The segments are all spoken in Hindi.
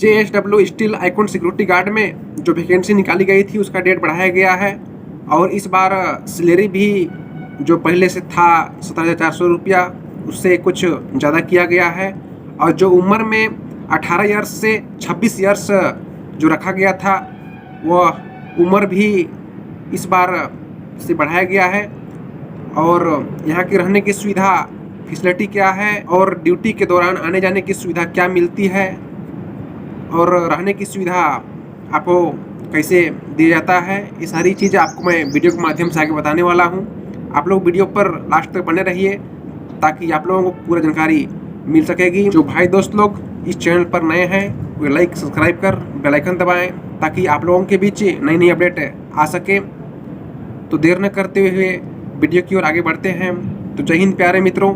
JSW steel icon security guard में जो वैकेंसी निकाली गई थी उसका डेट बढ़ाया गया है और इस बार सैलरी भी जो पहले से था 17,400 रुपया उससे कुछ ज़्यादा किया गया है और जो उम्र में 18 ईयर्स से 26 ईयर्स जो रखा गया था वह उम्र भी इस बार से बढ़ाया गया है। और यहाँ की रहने की सुविधा फैसिलिटी क्या है और ड्यूटी के दौरान आने जाने की सुविधा क्या मिलती है और रहने की सुविधा आपको कैसे दिया जाता है, ये सारी चीज़ें आपको मैं वीडियो के माध्यम से आगे बताने वाला हूँ। आप लोग वीडियो पर लास्ट तक बने रहिए ताकि आप लोगों को पूरा जानकारी मिल सकेगी। जो भाई दोस्त लोग इस चैनल पर नए हैं वो लाइक सब्सक्राइब कर बेल आइकन दबाएं ताकि आप लोगों के बीच नई नई अपडेट आ सके। तो देर न करते हुए वीडियो की ओर आगे बढ़ते हैं। तो जय हिंद प्यारे मित्रों,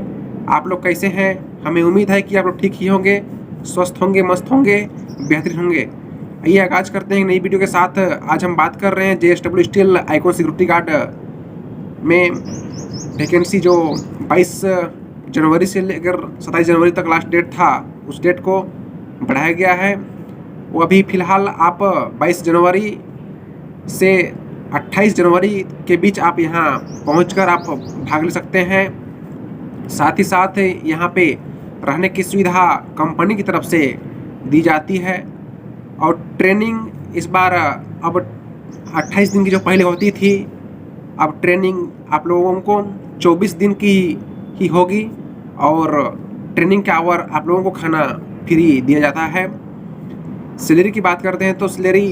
आप लोग कैसे हैं? हमें उम्मीद है कि आप लोग ठीक ही होंगे, स्वस्थ होंगे, मस्त होंगे, बेहतरीन होंगे। आइए आगाज करते हैं नई वीडियो के साथ। आज हम बात कर रहे हैं JSW steel icon security guard में वैकेंसी जो 22 जनवरी से लेकर 27 जनवरी तक लास्ट डेट था उस डेट को बढ़ाया गया है। वो अभी फ़िलहाल आप 22 जनवरी से 28 जनवरी के बीच आप यहाँ पहुँचकर आप भाग ले सकते हैं। साथ ही साथ यहाँ पे रहने की सुविधा कंपनी की तरफ से दी जाती है और ट्रेनिंग इस बार अब 28 दिन की जो पहले होती थी अब ट्रेनिंग आप लोगों को 24 दिन की ही होगी और ट्रेनिंग के आवर आप लोगों को खाना फ्री दिया जाता है। सैलरी की बात करते हैं तो सैलरी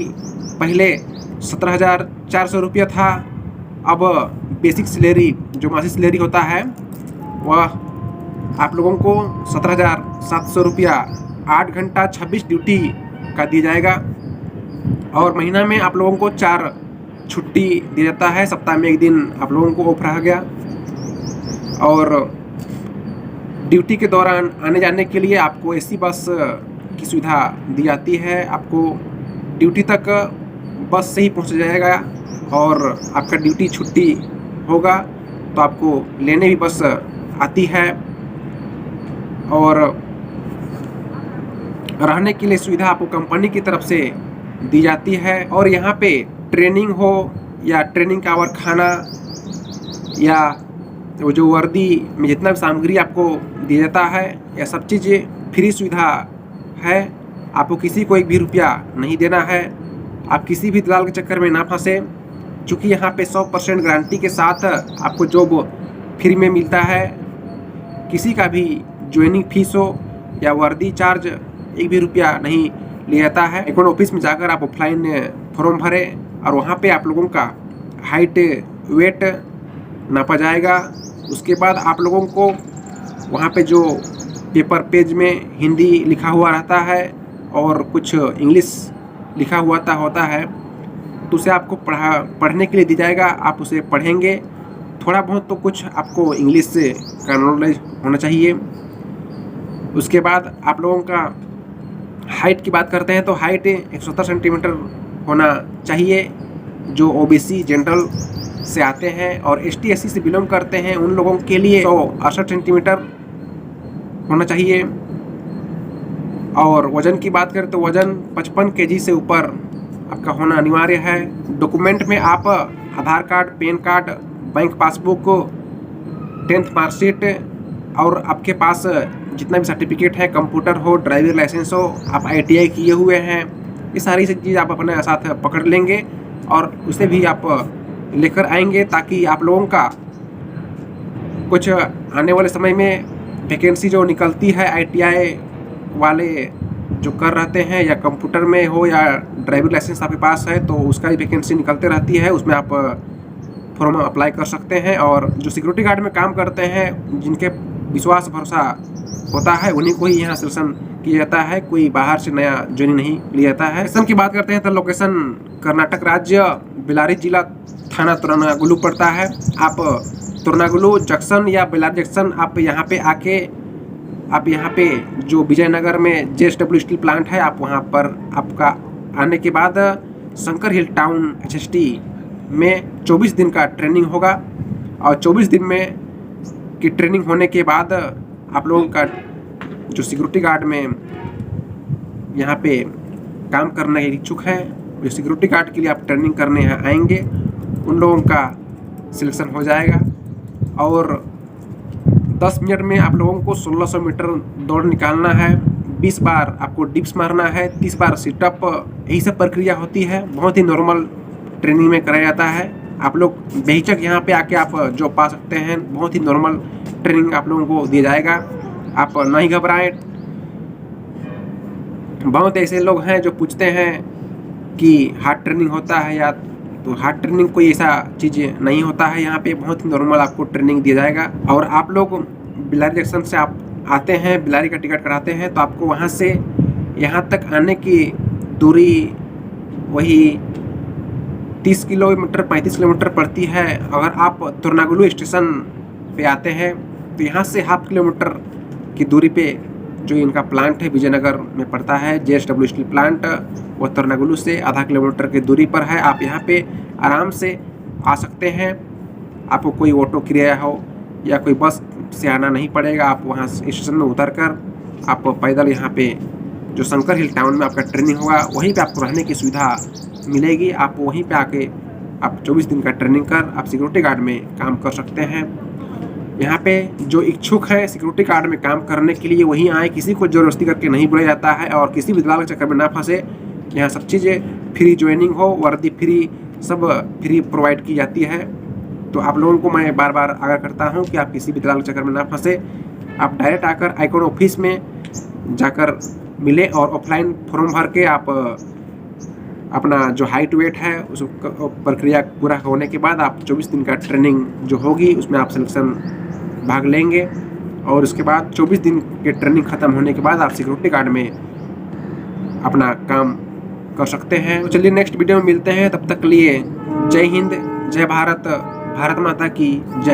पहले 17,400 रुपया था। अब बेसिक सैलरी जो मासिक सैलरी होता है वह आप लोगों को 17,700 रुपया 8 घंटा 26 ड्यूटी का दिया जाएगा और महीना में आप लोगों को 4 छुट्टी दिया जाता है। सप्ताह में एक दिन आप लोगों को ऑफ रहा गया और ड्यूटी के दौरान आने जाने के लिए आपको AC बस की सुविधा दी जाती है। आपको ड्यूटी तक बस से ही पहुंचा जाएगा और आपका ड्यूटी छुट्टी होगा तो आपको लेने भी बस आती है और रहने के लिए सुविधा आपको कंपनी की तरफ से दी जाती है। और यहाँ पे ट्रेनिंग हो या ट्रेनिंग का आवर खाना या वो जो वर्दी में जितना भी सामग्री आपको दिया जाता है यह सब चीज़ें फ्री सुविधा है। आपको किसी को एक भी रुपया नहीं देना है। आप किसी भी दलाल के चक्कर में ना फंसे क्योंकि यहाँ पे 100% गारंटी के साथ आपको जॉब फ्री में मिलता है। किसी का भी ज्वाइनिंग फीस हो या वर्दी चार्ज एक भी रुपया नहीं लिया जाता है। अकाउंट ऑफिस में जाकर आप ऑफलाइन फॉर्म भरें और वहाँ पे आप लोगों का हाइट वेट नापा जाएगा। उसके बाद आप लोगों को वहाँ पे जो पेपर पेज में हिंदी लिखा हुआ रहता है और कुछ इंग्लिश लिखा हुआ होता है तो उसे आपको पढ़ने के लिए दी जाएगा। आप उसे पढ़ेंगे, थोड़ा बहुत तो कुछ आपको इंग्लिश का नॉलेज होना चाहिए। उसके बाद आप लोगों का हाइट की बात करते हैं तो हाइट 170 सेंटीमीटर होना चाहिए। जो OBC जनरल से आते हैं और ST SC से बिलोंग करते हैं उन लोगों के लिए 168 सेंटीमीटर होना चाहिए। और वज़न की बात करें तो वज़न 55 kg से ऊपर आपका होना अनिवार्य है। डॉक्यूमेंट में आप Aadhaar card, PAN card, bank passbook, 10th marksheet और आपके पास जितना भी सर्टिफिकेट है, कंप्यूटर हो, ड्राइविंग लाइसेंस हो, आप ITI किए हुए हैं, ये सारी चीज़ आप अपने साथ पकड़ लेंगे और उसे भी आप लेकर आएंगे ताकि आप लोगों का कुछ आने वाले समय में वैकेंसी जो निकलती है ITI वाले जो कर रहते हैं या कंप्यूटर में हो या ड्राइविंग लाइसेंस आपके पास है तो उसका ही वैकेंसी निकलते रहती है, उसमें आप फॉर्म अप्लाई कर सकते हैं। और जो सिक्योरिटी गार्ड में काम करते हैं जिनके विश्वास भरोसा होता है उन्हीं को ही यहाँ सिलेक्शन किया जाता है, कोई बाहर से नया ज्वाइनिंग नहीं लिया जाता है। लोकेशन की बात करते हैं तो लोकेशन कर्नाटक राज्य बेल्लारी जिला थाना तुरनागुलु पड़ता है। आप तुरनागुलु जंक्शन या बेल्लारी जंक्शन आप यहाँ पे आके आप यहाँ पे जो विजयनगर में JSW स्टील प्लांट है आप वहाँ पर आपका आने के बाद शंकर हिल टाउन HST में 24 दिन का ट्रेनिंग होगा और 24 दिन में की ट्रेनिंग होने के बाद आप लोगों का जो सिक्योरिटी गार्ड में यहाँ पे काम करने के इच्छुक हैं, जो सिक्योरिटी गार्ड के लिए आप ट्रेनिंग करने यहाँ आएंगे, उन लोगों का सिलेक्शन हो जाएगा। और 10 मिनट में आप लोगों को 1600 मीटर दौड़ निकालना है, 20 बार आपको डिप्स मारना है, 30 बार सिटअप, यही सब प्रक्रिया होती है। बहुत ही नॉर्मल ट्रेनिंग में कराया जाता है। आप लोग बेहिचक यहाँ पे आके आप जो पा सकते हैं, बहुत ही नॉर्मल ट्रेनिंग आप लोगों को दिया जाएगा। आप ना ही घबराएं। बहुत ऐसे लोग हैं जो पूछते हैं कि हार्ड ट्रेनिंग होता है या, तो हार्ड ट्रेनिंग कोई ऐसा चीज़ नहीं होता है। यहाँ पे बहुत ही नॉर्मल आपको ट्रेनिंग दिया जाएगा। और आप लोग बिलारी जंक्शन से आप आते हैं, बिलारी का टिकट कराते हैं, तो आपको वहाँ से यहाँ तक आने की दूरी वही 30 किलोमीटर 35 किलोमीटर पड़ती है। अगर आप तुरनागुलु स्टेशन पे आते हैं तो यहाँ से ½ किलोमीटर की दूरी पे जो इनका प्लांट है विजयनगर में पड़ता है, JSW स्टील प्लांट, वो तुरनागुलु से आधा किलोमीटर की दूरी पर है। आप यहाँ पे आराम से आ सकते हैं। आपको कोई ऑटो किराया हो या कोई बस से आना नहीं पड़ेगा। आप वहाँ स्टेशन में उतर कर आप पैदल यहाँ पे जो शंकर हिल टाउन में आपका ट्रेनिंग होगा, वहीं पे आपको रहने की सुविधा मिलेगी। आप वहीं पे आके आप 24 दिन का ट्रेनिंग कर आप सिक्योरिटी गार्ड में काम कर सकते हैं। यहाँ पे जो इच्छुक है सिक्योरिटी गार्ड में काम करने के लिए वहीं आए, किसी को ज़बरदस्ती करके नहीं बुलाया जाता है और किसी भी दलाल के चक्कर में ना फंसे। यहाँ सब चीज़ें फ्री ज्वाइनिंग हो, वर्दी फ्री, सब फ्री प्रोवाइड की जाती है। तो आप लोगों को मैं बार बार आगाह करता हूँ कि आप किसी भी दलाल के चक्कर में ना फंसे। आप डायरेक्ट आकर आईकॉन ऑफिस में जाकर मिले और ऑफलाइन फॉर्म भर के आप अपना जो हाइट वेट है उस प्रक्रिया पूरा होने के बाद आप 24 दिन का ट्रेनिंग जो होगी उसमें आप सिलेक्शन भाग लेंगे। और उसके बाद 24 दिन के ट्रेनिंग ख़त्म होने के बाद आप सिक्योरिटी गार्ड में अपना काम कर सकते हैं। तो चलिए नेक्स्ट वीडियो में मिलते हैं, तब तक के लिए जय हिंद, जय भारत, भारत माता की जय।